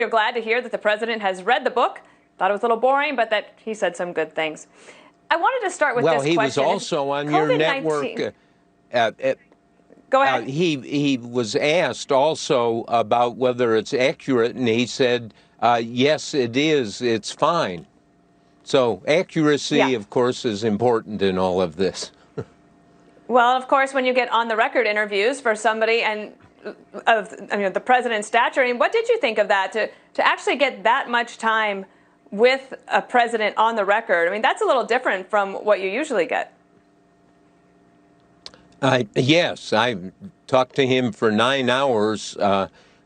you're glad to hear that the president has read the book. Thought it was a little boring, but that he said some good things. I wanted to start with this question. Well, he was also on your network. Go ahead. He was asked also about whether it's accurate, and he said, yes, it is. It's fine. So accuracy, of course, is important in all of this. Well, of course, when you get on-the-record interviews for somebody and of the president's stature, I mean, what did you think of that, to actually get that much time with a president on the record? I mean, that's a little different from what you usually get. Yes, I talked to him for 9 hours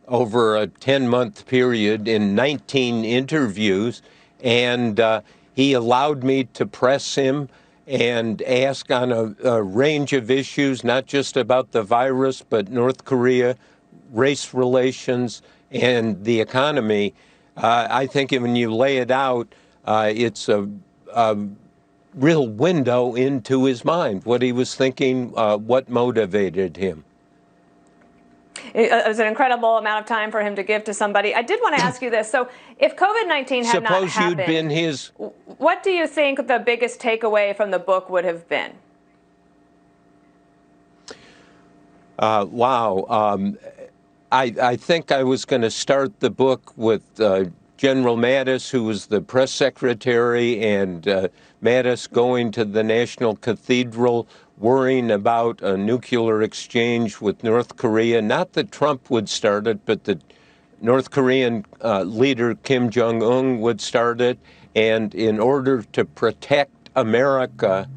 over a 10-month period in 19 interviews, and he allowed me to press him and ask on a range of issues, not just about the virus, but North Korea, race relations, and the economy. I think when you lay it out, it's a real window into his mind, what he was thinking, what motivated him. It was an incredible amount of time for him to give to somebody. I did want to ask you this. So if COVID-19 had not happened, suppose you'd been his... What do you think the biggest takeaway from the book would have been? Wow. I think I was going to start the book with General Mattis, who was the press secretary, and Mattis going to the National Cathedral, worrying about a nuclear exchange with North Korea. Not that Trump would start it, but the North Korean leader Kim Jong-un would start it. And in order to protect America,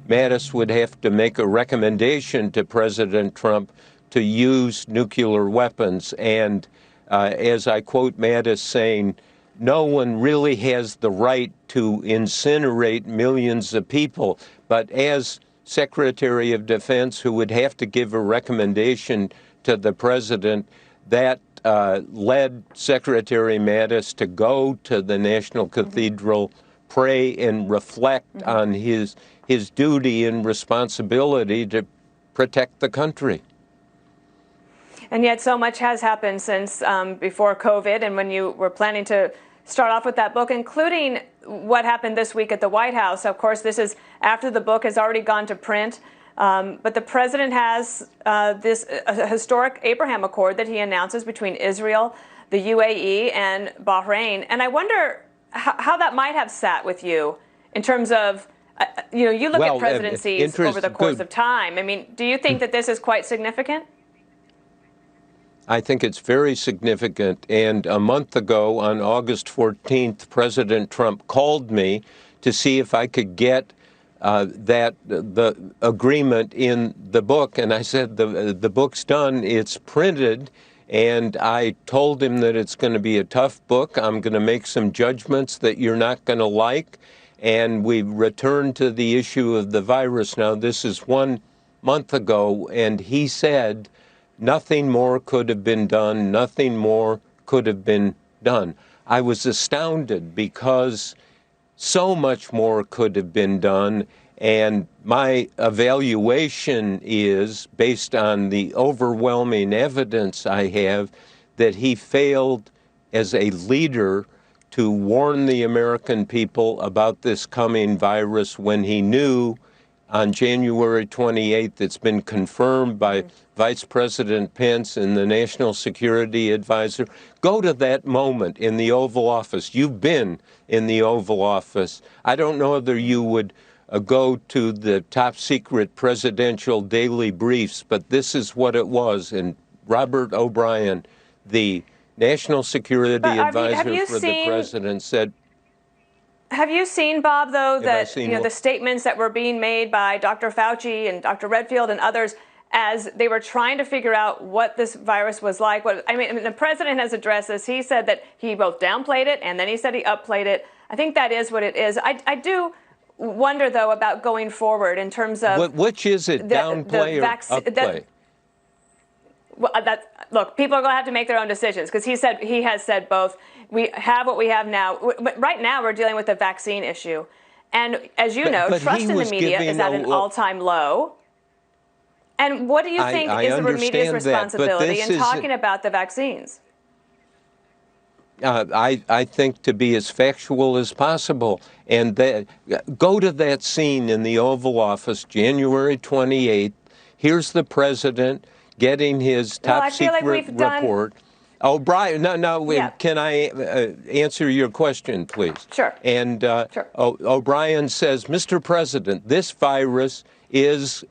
Mattis would have to make a recommendation to President Trump to use nuclear weapons. And as I quote Mattis saying, no one really has the right to incinerate millions of people. But as Secretary of Defense, who would have to give a recommendation to the president, that led Secretary Mattis to go to the National Cathedral, pray, and reflect on his duty and responsibility to protect the country. And yet so much has happened since before COVID and when you were planning to start off with that book, including what happened this week at the White House. Of course, this is after the book has already gone to print. But the president has this historic Abraham Accord that he announces between Israel, the UAE, and Bahrain. And I wonder how that might have sat with you in terms of, you look at presidencies over the course of time. I mean, do you think that this is quite significant? I think it's very significant. And a month ago, on August 14th, President Trump called me to see if I could get the agreement in the book. And I said, the book's done, it's printed. And I told him that it's going to be a tough book. I'm going to make some judgments that you're not going to like. And we returned to the issue of the virus. Now, this is 1 month ago, and he said, nothing more could have been done. Nothing more could have been done. I was astounded because so much more could have been done. And my evaluation is, based on the overwhelming evidence I have, that he failed as a leader to warn the American people about this coming virus when he knew on January 28th, it's been confirmed by Vice President Pence and the National Security Advisor. Go to that moment in the Oval Office. You've been in the Oval Office. I don't know whether you would go to the top secret presidential daily briefs, but this is what it was. And Robert O'Brien, the National Security Advisor for the president, said, have you seen, Bob, though, that the statements that were being made by Dr. Fauci and Dr. Redfield and others as they were trying to figure out what this virus was like? I mean, the president has addressed this. He said that he both downplayed it and then he said he upplayed it. I think that is what it is. I do wonder, though, about going forward in terms of which is it, downplay or upplay? Look, people are going to have to make their own decisions because he has said both. We have what we have now. But right now, we're dealing with the vaccine issue. And as you know, trust in the media is at an all-time low. And what do you think is the media's responsibility in talking about the vaccines? I think, to be as factual as possible. And go to that scene in the Oval Office, January 28th. Here's the president getting his top secret report. O'Brien, Yeah. Can I answer your question, please? Sure. And Sure. O'Brien says, Mr. President, this virus is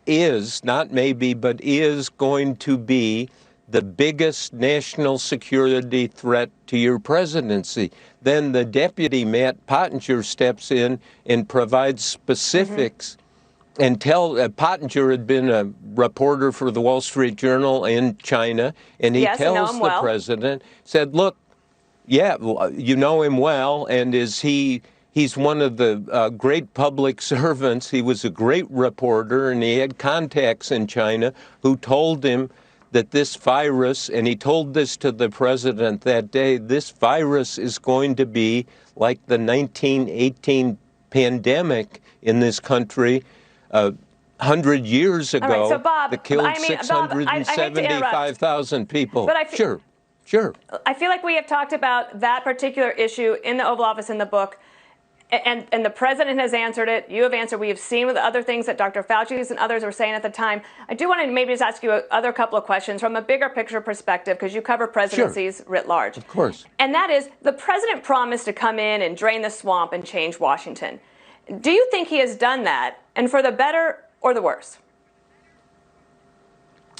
not maybe, but is going to be the biggest national security threat to your presidency. Then the deputy, Matt Pottinger, steps in and provides specifics and Pottinger had been a reporter for the Wall Street Journal in China, and he tells the president, said, look, yeah, you know him well, and he's one of the great public servants. He was a great reporter, and he had contacts in China who told him that this virus, and he told this to the president that day, this virus is going to be like the 1918 pandemic in this country 100 years ago. Right, so Bob, that killed 675,000 people. But Sure. I feel like we have talked about that particular issue in the Oval Office in the book, and the president has answered it. You have answered. We have seen with the other things that Dr. Fauci and others were saying at the time. I do want to maybe just ask you other couple of questions from a bigger picture perspective, because you cover presidencies writ large. Of course. And that is, the president promised to come in and drain the swamp and change Washington. Do you think he has done that, and for the better or the worse?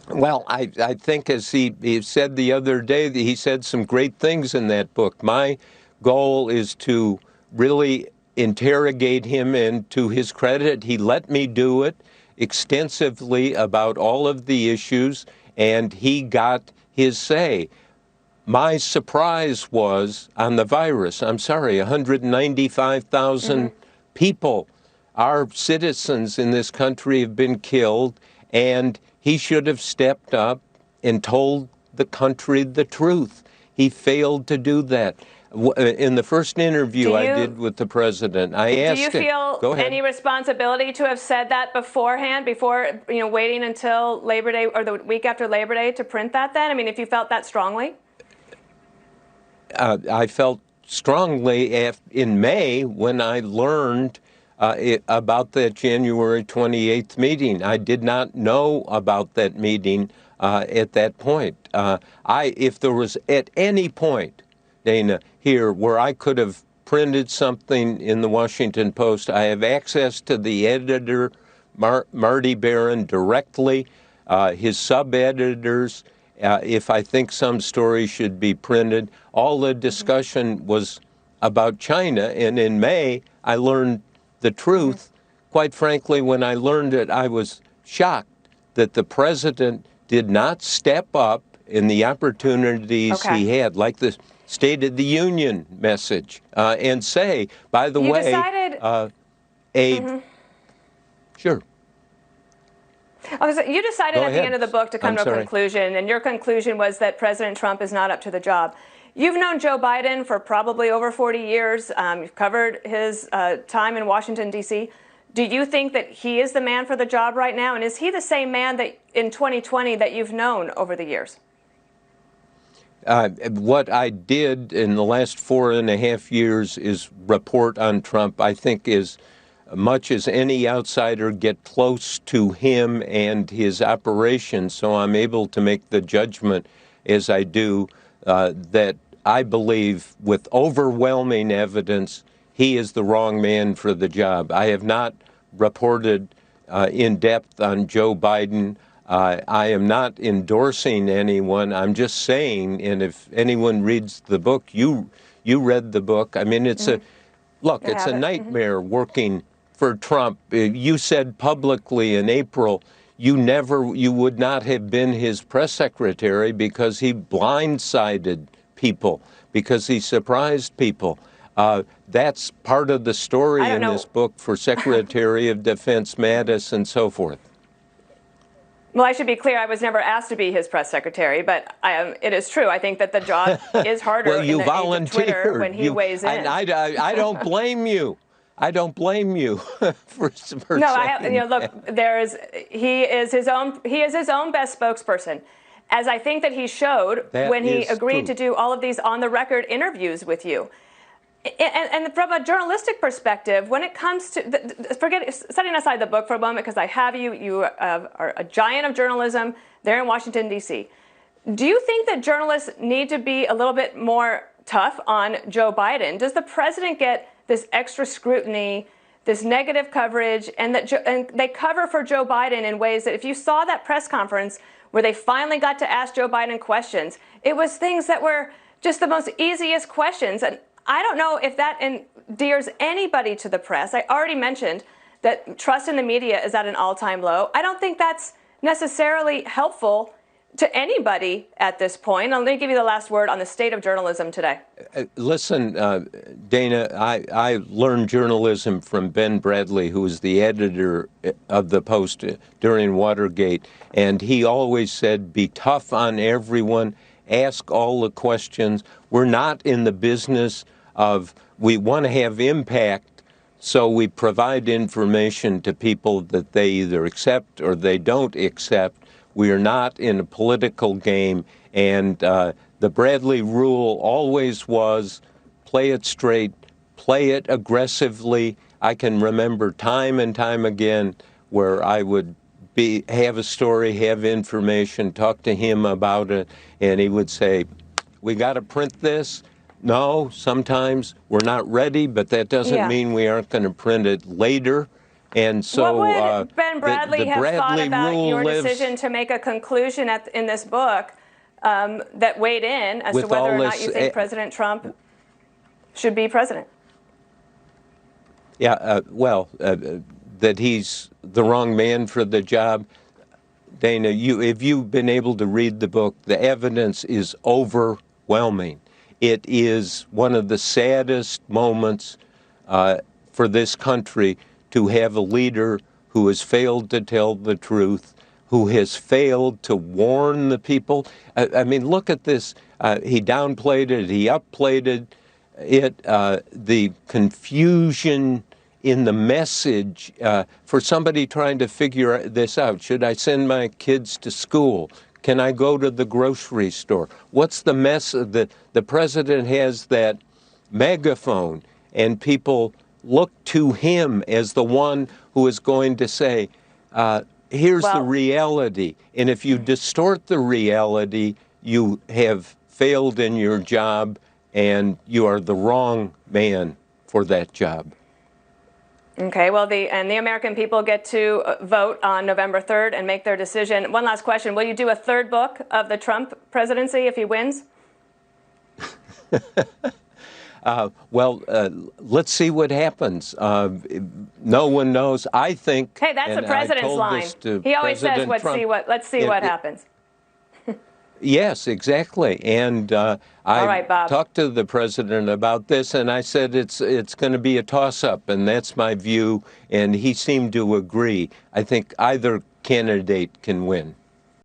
Well, I think, as he said the other day, that he said some great things in that book. My goal is to really interrogate him, and to his credit, he let me do it extensively about all of the issues, and he got his say. My surprise was on the virus. I'm sorry, 195,000 people, our citizens in this country, have been killed, and he should have stepped up and told the country the truth. He failed to do that. In the first interview I did with the president, I asked him. Do you feel any responsibility to have said that beforehand, before waiting until Labor Day or the week after Labor Day to print that then? I mean, if you felt that strongly? I felt strongly in May when I learned about that January 28th meeting. I did not know about that meeting at that point. If there was at any point, Dana, here where I could have printed something in the Washington Post, I have access to the editor, Marty Barron, directly, his sub-editors, if I think some story should be printed. All the discussion was about China, and in May, I learned the truth. Quite frankly, when I learned it, I was shocked that the president did not step up in the opportunities he had, like the State of the Union message, and say, by the way, Sure. You decided at the end of the book to come to a conclusion, and your conclusion was that President Trump is not up to the job. You've known Joe Biden for probably over 40 years. You've covered his time in Washington, D.C. Do you think that he is the man for the job right now? And is he the same man that in 2020 that you've known over the years? What I did in the last 4.5 years is report on Trump. I think as much as any outsider get close to him and his operations, so I'm able to make the judgment as I do that I believe with overwhelming evidence he is the wrong man for the job. I have not reported in depth on Joe Biden. I am not endorsing anyone. I'm just saying, and if anyone reads the book, you read the book. I mean, it's a nightmare working for Trump. You said publicly in April you would not have been his press secretary because he blindsided people, because he surprised people. That's part of the story in this book for Secretary of Defense Mattis and so forth. Well, I should be clear. I was never asked to be his press secretary, but it is true. I think that the job is harder well, you in the age of Twitter when he weighs in. I don't blame you. I don't blame you for no, look, he is his own best spokesperson. as I think that he showed when he agreed to do all of these on-the-record interviews with you. And from a journalistic perspective, when it comes to, setting aside the book for a moment, because I have you, you are a giant of journalism there in Washington, D.C. Do you think that journalists need to be a little bit more tough on Joe Biden? Does the president get this extra scrutiny, this negative coverage, and they cover for Joe Biden in ways that if you saw that press conference where they finally got to ask Joe Biden questions, it was things that were just the most easiest questions. And I don't know if that endears anybody to the press. I already mentioned that trust in the media is at an all-time low. I don't think that's necessarily helpful to anybody at this point. Let me give you the last word on the state of journalism today. Listen, Dana, I learned journalism from Ben Bradley, who was the editor of the Post during Watergate, and he always said, be tough on everyone, ask all the questions. We're not in the business of, we want to have impact, so we provide information to people that they either accept or they don't accept. We are not in a political game, and the Bradley rule always was play it straight, play it aggressively. I can remember time and time again where I would have a story, have information, talk to him about it, and he would say, we got to print this. No, sometimes we're not ready, but that doesn't mean we aren't going to print it later. And so, what would Ben Bradley have thought about your decision to make a conclusion in this book that weighed in as to whether or not you think President Trump should be president? Yeah, that he's the wrong man for the job. Dana, if you've been able to read the book, the evidence is overwhelming. It is one of the saddest moments for this country to have a leader who has failed to tell the truth, who has failed to warn the people. I mean, look at this. He downplayed it. He upplayed it. The confusion in the message for somebody trying to figure this out. Should I send my kids to school? Can I go to the grocery store? What's the mess? The president has that megaphone, and people look to him as the one who is going to say, here's the reality. And if you distort the reality, you have failed in your job, and you are the wrong man for that job. Okay, well, the American people get to vote on November 3rd and make their decision. One last question. Will you do a third book of the Trump presidency if he wins? Let's see what happens. No one knows. I think. Hey, that's the president's line. He always says, let's see what happens. Yes, exactly. And I talked to the president about this, and I said it's going to be a toss-up, and that's my view. And he seemed to agree. I think either candidate can win.